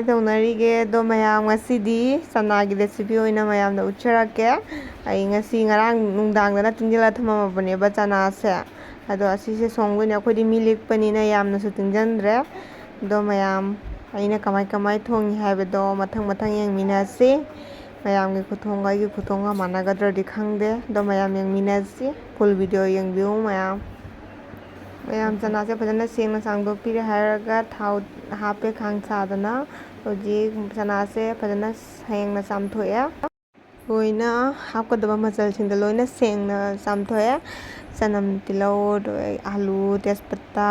ꯀꯃꯥꯏ ꯇꯧꯅꯔꯤꯒꯦ ꯑꯗꯣ ꯃꯌꯥꯝ ꯉꯁꯤꯗꯤ ꯆꯅꯥꯒꯤ ꯔꯦꯁꯤꯄꯤ ꯑꯣꯏꯅ ꯃꯌꯥꯝꯗ ꯎꯠꯆꯔꯛꯀꯦ ꯑꯩ ꯉꯁꯤ ꯉꯔꯥꯡ ꯅꯨꯡꯗꯥꯡꯗꯅ ꯇꯤꯡꯖꯤꯜꯂ ꯊꯝꯃꯝꯃꯕꯅꯦꯕ ꯆꯅꯥꯁꯦ ꯑꯗꯣ ꯑꯁꯤꯁꯦ ꯁꯣꯡꯗꯣꯏꯅꯦ ꯑꯩꯈꯣꯏꯗꯤ ꯃꯤ ꯂꯤꯛꯄꯅꯤꯅ ꯌꯥꯝꯅꯁꯨ ꯇꯤꯡꯖꯟꯗ꯭ꯔꯦ ꯑꯗꯣ ꯃꯌꯥꯝ ꯑꯩꯅ ꯀꯃꯥꯏ ꯊꯣꯡꯉꯤ ꯍꯥꯏꯕꯗꯣ ꯃꯊꯪ ꯌꯦꯡꯃꯤꯟꯅꯁꯤ ꯃꯌꯥꯝꯒꯤ ꯈꯨꯊꯣꯡꯒ ꯑꯩꯒꯤ ꯈꯨꯊꯣꯡꯒ ꯃꯥꯟꯅꯒꯗ꯭ꯔꯗꯤ ꯈꯪꯗꯦ ꯑꯗꯣ ꯃꯌꯥꯝ ꯌꯦꯡꯃꯤꯟꯅꯁꯤ ꯐꯨꯜ ꯚꯤꯗꯤꯑꯣ ꯌꯦꯡꯕꯤꯌꯨ ꯃꯌꯥꯝ ꯆꯅꯥꯁꯦ ꯐꯖꯅ ꯁꯦꯡꯅ ꯆꯥꯝꯗꯣꯛꯄꯤꯔꯦ ꯍꯥꯏꯔꯒ ꯊꯥꯎ ꯍꯥꯞꯄꯦ ꯈꯥꯡ ꯁꯥꯗꯅ ꯍꯧꯖꯤꯛ ꯆꯅꯥꯁꯦ ꯐꯖꯅ ꯁꯦꯡꯅ ꯆꯥꯝꯊꯣꯛꯑꯦ ꯂꯣꯏꯅ ꯍꯥꯞꯀꯗꯕ ꯃꯆꯜꯁꯤꯡꯗ ꯂꯣꯏꯅ ꯁꯦꯡꯅ ꯆꯥꯝꯊꯣꯛꯑꯦ ꯆꯅꯝ ꯇꯤꯜꯍꯧ ꯑꯂꯨ ꯇꯦꯖꯄꯇꯥ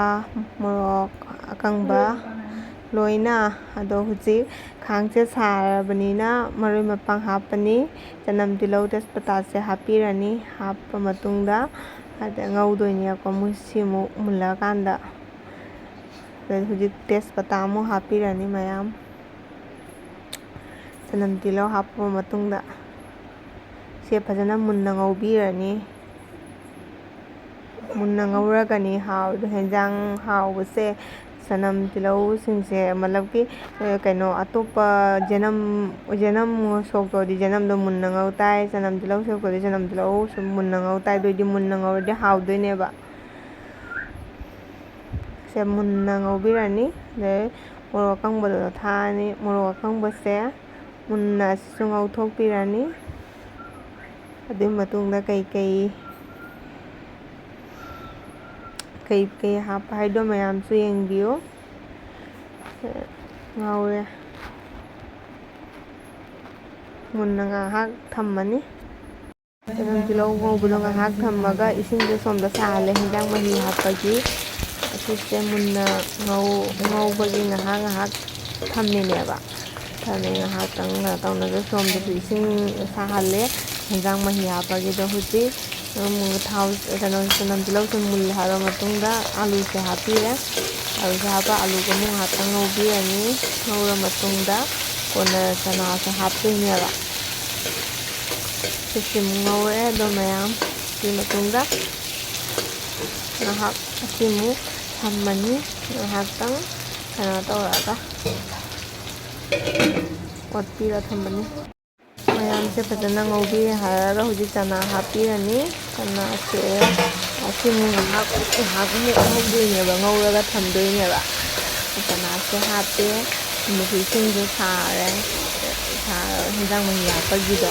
ꯃꯣꯔꯣꯛ ꯑꯀꯪꯕ ꯂꯣꯏꯅ ꯑꯗꯣ ꯍꯧꯖꯤꯛ ꯈꯥꯡꯁꯦ ꯁꯥꯔꯕꯅꯤꯅ ꯃꯔꯣꯏ ꯃꯄꯥꯡ ꯍꯥꯞꯄꯅꯤ ꯆꯅꯝ ꯇꯤꯜꯍꯧ ꯇꯦꯖꯄꯇꯥꯁꯦ ꯍꯥꯞꯄꯤꯔꯅꯤ ꯍꯥꯞꯄ ꯃꯇꯨꯡꯗ ꯉꯧꯗꯣꯏꯅꯦꯀꯣ ꯁꯤꯃꯨꯛ ꯃꯨꯜꯂꯀꯥꯟꯗ ꯍꯧꯖꯤꯛ ꯇꯦꯖꯄꯇꯥ ꯑꯃꯨꯛ ꯍꯥꯞꯄꯤꯔꯅꯤ ꯃꯌꯥꯝ ꯆꯅꯝ ꯇꯤꯜꯍꯧ ꯍꯥꯞꯄ ꯃꯇꯨꯡꯗ ꯁꯦ ꯐꯖꯅ ꯃꯨꯟꯅ ꯉꯧꯕꯤꯔꯅꯤ ꯃꯨꯟꯅ ꯉꯧꯔꯒꯅꯤ ꯍꯦꯟꯖꯥꯡ ꯍꯥꯎꯕꯁꯦ ꯆꯅꯝ ꯇꯤꯜꯍꯧꯁꯤꯡꯁꯦ ꯃꯇꯂꯕꯀꯤ ꯀꯩꯅꯣ ꯑꯇꯣꯞꯄ ꯖꯦꯅꯝ ꯁꯣꯛ ꯇꯧꯔꯗꯤ ꯖꯦꯅꯝꯗꯣ ꯃꯨꯟꯅ ꯉꯧ ꯇꯥꯏ ꯆꯅꯝ ꯇꯤꯜꯍꯧ ꯁꯣꯛ ꯇꯧꯔꯗꯤ ꯆꯅꯝ ꯇꯤꯜꯍꯧ ꯁꯨꯝ ꯃꯨꯟꯅ ꯉꯧ ꯇꯥꯏ ꯑꯗꯨꯏꯗꯤ ꯃꯨꯟꯅ ꯉꯧꯔꯗꯤ ꯍꯥꯎꯗꯣꯏꯅꯦꯕ ꯁꯦ ꯃꯨꯟꯅ ꯉꯧꯕꯤꯔꯅꯤ ꯑꯗꯩ ꯃꯣꯔꯣꯛ ꯑꯀꯪꯕꯗꯣ ꯊꯥꯛꯑꯅꯤ ꯃꯣꯔꯣꯛ ꯑꯀꯪꯕꯁꯦ ꯃꯨꯟꯅ ꯑꯁꯤꯁꯨ ꯉꯧꯊꯣꯛꯄꯤꯔꯅꯤ ꯑꯗꯨꯒꯤ ꯃꯇꯨꯡꯗ ꯀꯩꯀꯩ ꯍꯥꯞꯄ ꯍꯥꯏꯗꯣ ꯃꯌꯥꯝꯁꯨ ꯌꯦꯡꯕꯤꯌꯨ ꯉꯧꯔꯦ ꯃꯨꯟꯅ ꯉꯥꯏꯍꯥꯛ ꯊꯝꯃꯅꯤ ꯆꯅꯝ ꯇꯤꯜꯍꯧ ꯉꯧꯕꯗꯣ ꯉꯥꯏꯍꯥꯛ ꯊꯝꯃꯒ ꯏꯁꯤꯡꯁꯦ ꯁꯣꯝꯗ ꯁꯥꯍꯜꯂꯦ ꯍꯦꯟꯖꯥꯡ ꯃꯍꯤ ꯍꯥꯞꯄꯒꯤ ꯑꯁꯤꯁꯦ ꯃꯨꯟꯅ ꯉꯧꯕꯒꯤ ꯉꯥꯏꯍꯥꯛ ꯊꯝꯃꯤꯅꯦꯕ ꯉꯥꯏꯍꯥꯛꯇꯪ ꯇꯧꯅꯒ ꯁꯣꯝꯗꯁꯨ ꯏꯁꯤꯡ ꯁꯥꯍꯜꯂꯦ ꯍꯦꯟꯖꯥꯡ ꯃꯍꯤ ꯍꯥꯞꯄꯒꯤꯗꯣ ꯍꯧꯖꯤꯛ ꯆꯅꯝ ꯇꯤꯜꯍꯧꯁꯦ ꯃꯨꯜꯂꯦ ꯍꯥꯏꯕ ꯃꯇꯨꯡꯗ ꯑꯂꯨꯁꯦ ꯍꯥꯞꯄꯤꯔꯦ ꯑꯂꯨꯁꯦ ꯍꯥꯞꯄ ꯑꯂꯨꯒ ꯑꯃꯨꯛ ꯉꯥꯏꯍꯥꯛꯇꯪ ꯉꯧꯕꯤꯔꯅꯤ ꯉꯧꯔ ꯃꯇꯨꯡꯗ ꯀꯣꯟꯅ ꯆꯅꯥꯁꯦ ꯍꯥꯞꯇꯣꯏꯅꯦꯕ ꯁꯤꯃꯨꯛ ꯉꯧꯔꯦ ꯑꯗꯣ ꯃꯌꯥꯝ ꯃꯇꯨꯡꯗ ꯉꯥꯏꯍꯥꯛ ꯑꯁꯤꯃꯨꯛ ꯊꯝꯃꯅꯤ ꯉꯥꯏꯍꯥꯛꯇꯪ ꯀꯩꯅꯣ ꯇꯧꯔꯒ ꯑꯣꯠꯄꯤꯔ ꯊꯝꯕꯅꯤ ꯃꯌꯥꯝꯁꯦ ꯐꯖꯅ ꯉꯧꯕꯤꯔꯦ ꯍꯥꯏꯔꯒ ꯍꯧꯖꯤꯛ ꯆꯅꯥ ꯍꯥꯞꯄꯤꯔꯅꯤ ꯆꯅꯥꯁꯦ ꯑꯁꯤꯃꯨꯛ ꯉꯥꯏꯍꯥꯛꯃꯨꯛ ꯉꯧꯗꯣꯏꯅꯦꯕ ꯉꯧꯔꯒ ꯊꯝꯗꯣꯏꯅꯦꯕ ꯆꯅꯥꯁꯦ ꯍꯥꯞꯄꯦ ꯏꯁꯤꯡꯁꯦ ꯁꯥꯔꯦ ꯍꯦꯟꯖꯥꯡ ꯃꯍꯤ ꯍꯥꯞꯄꯒꯤꯗꯣ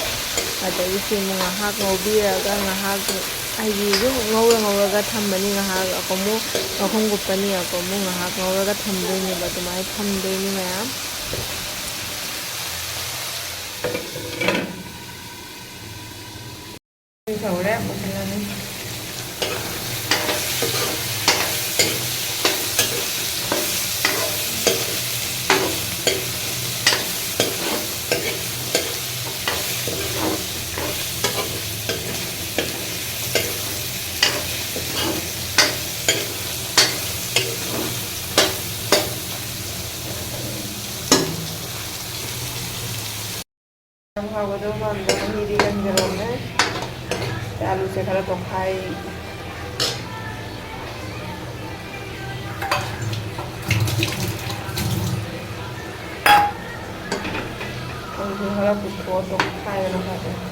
ꯑꯗꯒꯤ ꯁꯤꯃꯨꯛ ꯉꯥꯏꯍꯥꯛ ꯉꯧꯕꯤꯔꯒ ꯉꯥꯏꯍꯥꯛ ꯍꯥꯏꯗꯤ ꯑꯗꯨꯝ ꯉꯧꯔꯒ ꯊꯝꯕꯅꯤ ꯉꯥꯏꯍꯥꯛ ꯑꯃꯨꯛ ꯃꯈꯨꯝ ꯀꯨꯞꯄꯅꯤ ꯑꯃꯨꯛ ꯉꯥꯏꯍꯥꯛ ꯉꯧꯔꯒ ꯊꯝꯗꯣꯏꯅꯦꯕ ꯑꯗꯨꯃꯥꯏꯅ ꯊꯝꯗꯣꯏꯅꯤ ꯃꯌꯥꯝ ꯁꯧꯔꯦ ꯃꯨꯟꯍꯜꯂꯅꯤ ꯍꯥꯎꯒꯗꯧ ꯃꯥꯟꯕ ꯃꯍꯤꯗꯤ ꯀꯟꯖꯔꯝꯃꯦ ꯑꯂꯨꯁꯦ ꯈꯔ ꯇꯣꯈꯥꯏ ꯑꯂꯨꯁꯦ ꯈꯔ ꯄꯨꯊꯣꯛꯑ ꯇꯣꯈꯥꯏꯔꯒ ꯐꯖꯅ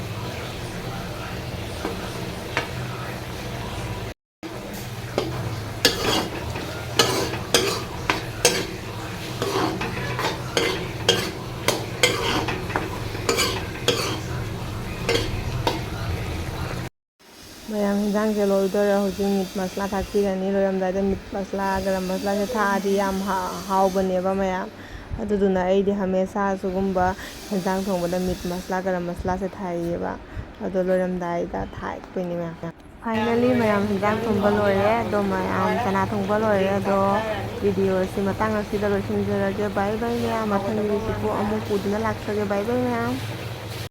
ꯃꯌꯥꯝ ꯍꯦꯟꯖꯥꯡꯁꯦ ꯂꯣꯏꯗꯣꯔꯦ ꯍꯧꯖꯤꯛ ꯃꯤꯠ ꯃꯁꯂꯥ ꯊꯥꯛꯄꯤꯔꯅꯤ ꯂꯣꯏꯔꯝꯗꯥꯏꯗ ꯃꯤꯠ ꯃꯁꯂꯥ ꯒꯔꯝ ꯃꯁꯂꯥꯁꯦ ꯊꯥꯛꯑꯗꯤ ꯌꯥꯝ ꯍꯥꯎꯕꯅꯦꯕ ꯃꯌꯥꯝ ꯑꯗꯨꯗꯨꯅ ꯑꯩꯗꯤ ꯍꯃꯦꯁꯥ ꯁꯤꯒꯨꯝꯕ ꯍꯦꯟꯖꯥꯡ ꯊꯣꯡꯕꯗ ꯃꯤꯠ ꯃꯁꯂꯥ ꯒꯔꯝ ꯃꯁꯂꯥꯁꯦ ꯊꯥꯛꯏꯌꯦꯕ ꯑꯗꯣ ꯂꯣꯏꯔꯝꯗꯥꯏꯗ ꯊꯥꯛꯇꯣꯏꯅꯤ ꯃꯌꯥꯝ ꯐꯥꯏꯅꯦꯜꯂꯤ ꯃꯌꯥꯝ ꯍꯦꯟꯖꯥꯡ ꯊꯣꯡꯕ ꯂꯣꯏꯔꯦ ꯑꯗꯣ ꯃꯌꯥꯝ ꯆꯅꯥ ꯊꯣꯡꯕ ꯂꯣꯏꯔꯦ ꯑꯗꯣ ꯚꯤꯗꯤꯑꯣꯁꯤ ꯃꯇꯥꯡ ꯑꯁꯤꯗ ꯂꯣꯏꯁꯤꯟꯖꯔꯒꯦ ꯕꯥꯏ ꯕꯥꯏ ꯃꯌꯥꯝ ꯃꯊꯪꯒꯤ ꯔꯤꯁꯤꯄꯤ ꯑꯃꯨꯛ ꯄꯨꯗꯨꯅ ꯂꯥꯛꯆꯒꯦ ꯕꯥꯏ ꯕꯥꯏ ꯃꯌꯥꯝ